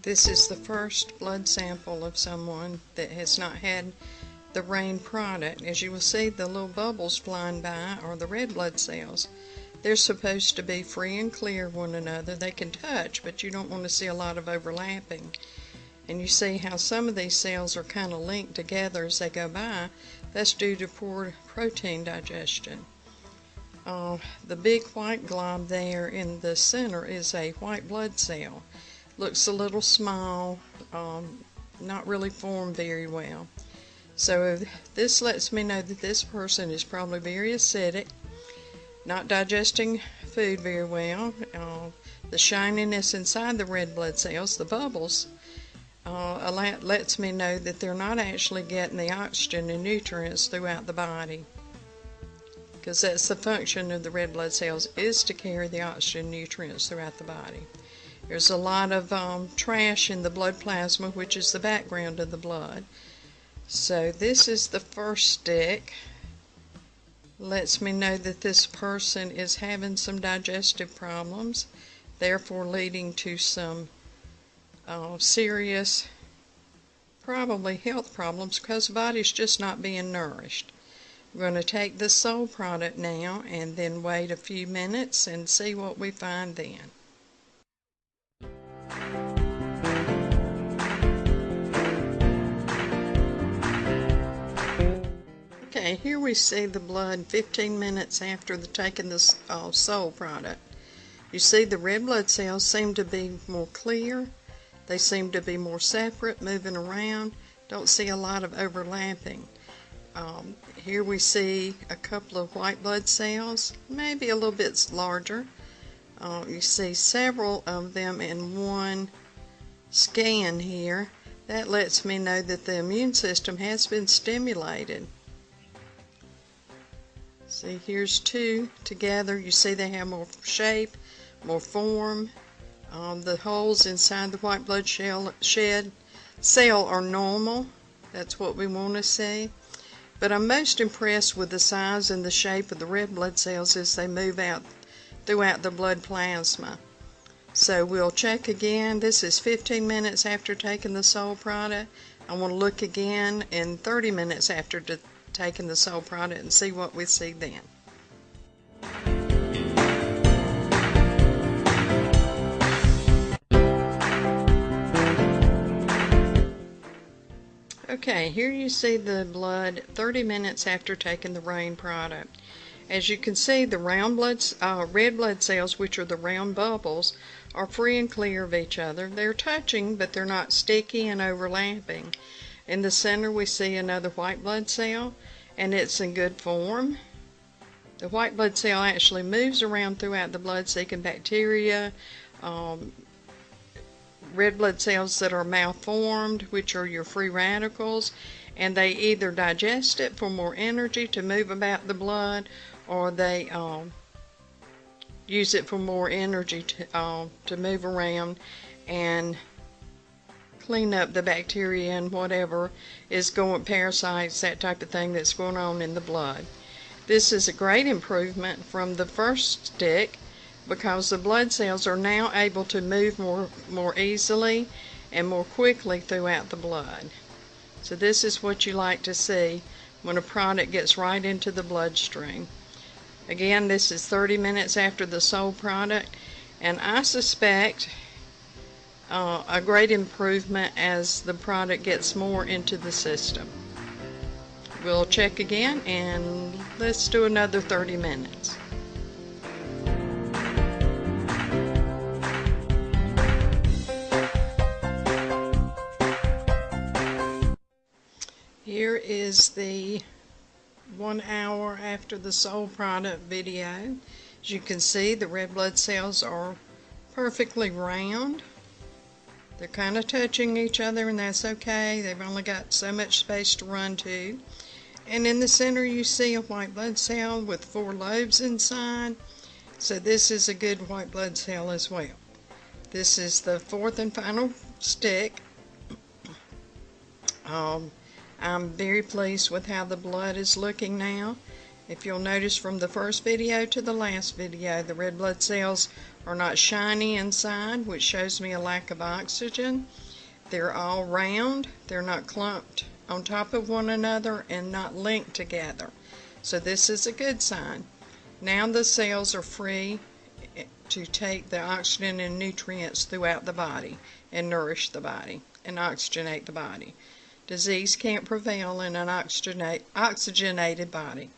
This is the first blood sample of someone that has not had the rain product. As you will see, the little bubbles flying by are the red blood cells. They're supposed to be free and clear of one another. They can touch, but you don't want to see a lot of overlapping. And you see how some of these cells are kind of linked together as they go by. That's due to poor protein digestion. The big white glob there in the center is a white blood cell. Looks a little small, not really formed very well. So this lets me know that this person is probably very acidic, not digesting food very well. The shininess inside the red blood cells, the bubbles, lets me know that they're not actually getting the oxygen and nutrients throughout the body, because that's the function of the red blood cells, is to carry the oxygen and nutrients throughout the body. There's a lot of trash in the blood plasma, which is the background of the blood. So this is the first stick. Lets me know that this person is having some digestive problems, therefore leading to some serious, probably health problems, because the body's just not being nourished. We're going to take the soul product now and then wait a few minutes and see what we find then. Okay, here we see the blood 15 minutes after taking the soul product. You see the red blood cells seem to be more clear. They seem to be more separate, moving around. Don't see a lot of overlapping. Here we see a couple of white blood cells, maybe a little bit larger. You see several of them in one scan here. That lets me know that the immune system has been stimulated. See, here's two together. You see they have more shape, more form. The holes inside the white blood cell are normal. That's what we want to see. But I'm most impressed with the size and the shape of the red blood cells as they move out throughout the blood plasma. So we'll check again. This is 15 minutes after taking the soul product. I want to look again in 30 minutes after taking the soul product and see what we see then. Okay, here you see the blood 30 minutes after taking the rain product. As you can see, the red blood cells, which are the round bubbles, are free and clear of each other. They're touching, but they're not sticky and overlapping. In the center we see another white blood cell, and it's in good form. The white blood cell actually moves around throughout the blood, seeking bacteria, red blood cells that are malformed, which are your free radicals, and they either digest it for more energy to move about the blood, or they use it for more energy to move around and clean up the bacteria and whatever is going, parasites, that type of thing that's going on in the blood. This is a great improvement from the first stick, because the blood cells are now able to move more easily and more quickly throughout the blood. So this is what you like to see when a product gets right into the bloodstream. Again, this is 30 minutes after the soul product, and I suspect a great improvement as the product gets more into the system. We'll check again, and let's do another 30 minutes. Here is the 1 hour after the soul product video. As you can see, the red blood cells are perfectly round. They're kind of touching each other, and that's okay. They've only got so much space to run to. And in the center you see a white blood cell with 4 lobes inside. So this is a good white blood cell as well. This is the 4th and final stick. I'm very pleased with how the blood is looking now. If you'll notice from the first video to the last video, the red blood cells are not shiny inside, which shows me a lack of oxygen. They're all round, they're not clumped on top of one another and not linked together. So this is a good sign. Now the cells are free to take the oxygen and nutrients throughout the body and nourish the body and oxygenate the body. Disease can't prevail in an oxygenated body.